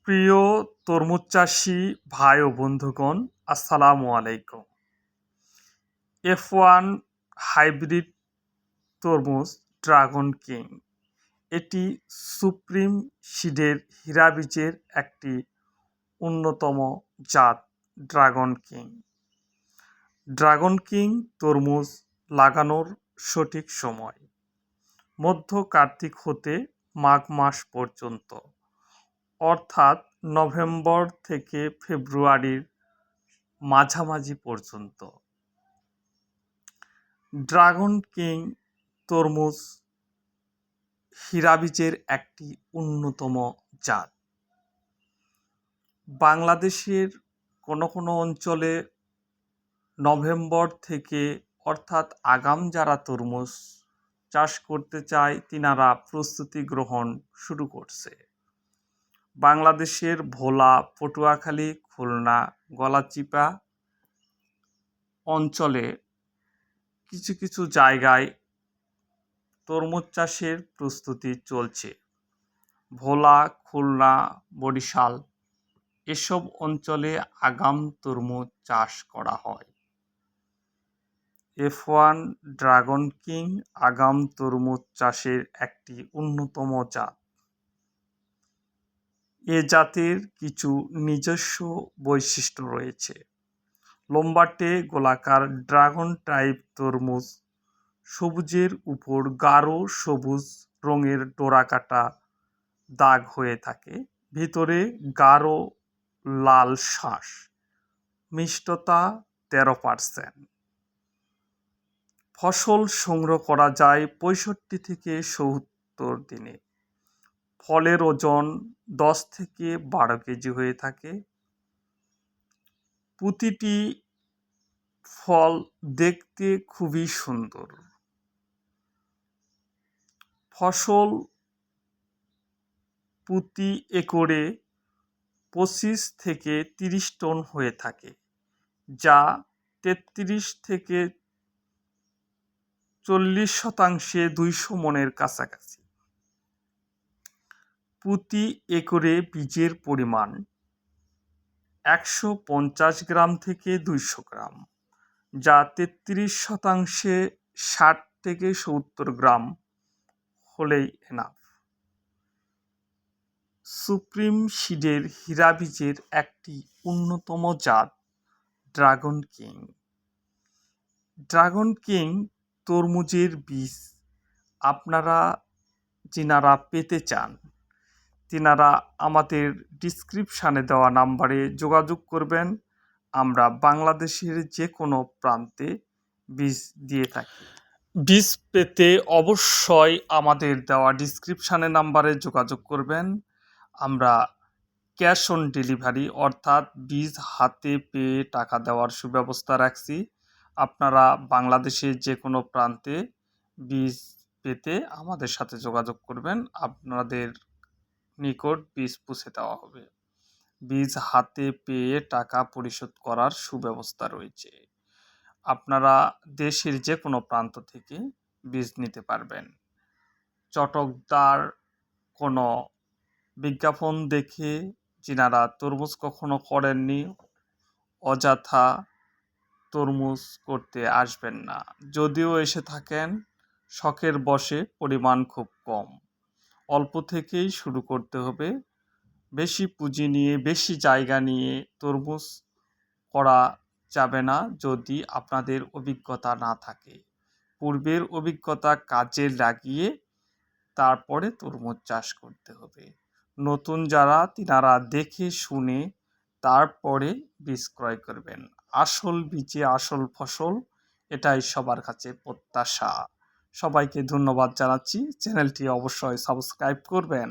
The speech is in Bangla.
প্রিয় তরমুজ চাষি ভাই ও বন্ধুগণ, আসসালামু আলাইকুম। F1 হাইব্রিড তরমুজ ড্রাগন কিং এটি সুপ্রিম সিডের হীরা বীজের একটি অন্যতম জাত। ড্রাগন কিং ড্রাগন কিং তরমুজ লাগানোর সঠিক সময় মধ্য কার্তিক হতে মাঘ মাস পর্যন্ত, অর্থাৎ নভেম্বর থেকে ফেব্রুয়ারির মাঝামাঝি পর্যন্ত। ড্রাগন কিং তরমুজ হীরা বীজের একটি অন্যতম জাত। বাংলাদেশের কোনো কোনো অঞ্চলে নভেম্বর থেকে, অর্থাৎ আগাম যারা তরমুজ চাষ করতে চায় তিনারা প্রস্তুতি গ্রহণ শুরু করছে। বাংলাদেশের ভোলা, পটুয়াখালী, খুলনা, গলাচিপা অঞ্চলে কিছু কিছু জায়গায় তরমুজ চাষের প্রস্তুতি চলছে। ভোলা, খুলনা, বরিশাল এসব অঞ্চলে আগাম তরমুজ চাষ করা হয়। F1 ড্রাগন কিং আগাম তরমুজ চাষের একটি অন্যতম জাত। এ জাতের কিছু নিজস্ব বৈশিষ্ট্য রয়েছে। লম্বাটে গোলাকার ড্রাগন টাইপ তরমুজ সবুজের উপর গাঢ় সবুজ রঙের ডোরাকাটা দাগ হয়ে থাকে, ভিতরে গাঢ় লাল শাঁস, মিষ্টতা 13%। ফসল সংগ্রহ করা যায় 65 থেকে 70 দিনে। ফলের ওজন 10 থেকে 12 কেজি হয়ে থাকে। প্রতিটি ফল দেখতে খুবই সুন্দর। ফসল প্রতি একরে 25 থেকে 30 টন হয়ে থাকে, যা 33 থেকে 40% 200 মনের কাছাকাছি। প্রতি একরে বীজের পরিমাণ 150 গ্রাম থেকে 200 গ্রাম, যা 33% 60 থেকে 70 গ্রাম হলেই এনাফ। সুপ্রিম সিডের হীরা বীজের একটি অন্যতম জাত ড্রাগন কিং। ড্রাগন কিং তরমুজের বীজ আপনারা যিনারা পেতে চান তিনারা আমাদের ডিসক্রিপশানে দেওয়া নাম্বারে যোগাযোগ করবেন। আমরা বাংলাদেশের যে কোনো প্রান্তে বীজ দিয়ে থাকি। বীজ পেতে অবশ্যই আমাদের দেওয়া ডিসক্রিপশানে নাম্বারে যোগাযোগ করবেন। আমরা ক্যাশ অন ডেলিভারি, অর্থাৎ বীজ হাতে পেয়ে টাকা দেওয়ার সুব্যবস্থা রাখছি। আপনারা বাংলাদেশের যে কোনো প্রান্তে বীজ পেতে আমাদের সাথে যোগাযোগ করবেন, আপনাদের নিকট বীজ পৌঁছে দেওয়া হবে। বীজ হাতে পেয়ে টাকা পরিশোধ করার সুব্যবস্থা রয়েছে। আপনারা দেশের যে কোনো প্রান্ত থেকে বীজ নিতে পারবেন। চটকদার কোনো বিজ্ঞাপন দেখে যিনারা তরমুজ কখনো করেননি অযথা তরমুজ করতে আসবেন না। যদিও এসে থাকেন শখের বশে, পরিমাণ খুব কম। অল্প থেকেই শুরু করতে হবে। বেশি পুঁজি নিয়ে, বেশি জায়গা নিয়ে তরমুজ করা যাবে না যদি আপনাদের অভিজ্ঞতা না থাকে। পূর্বের অভিজ্ঞতা কাজে লাগিয়ে তারপরে তরমুজ চাষ করতে হবে। নতুন যারা তিনারা দেখে শুনে তারপরে বীজ ক্রয় করবেন। আসল বীজে আসল ফসল, এটাই সবার কাছে প্রত্যাশা। সবাইকে ধন্যবাদ জানাচ্ছি। চ্যানেলটি অবশ্যই সাবস্ক্রাইব করবেন।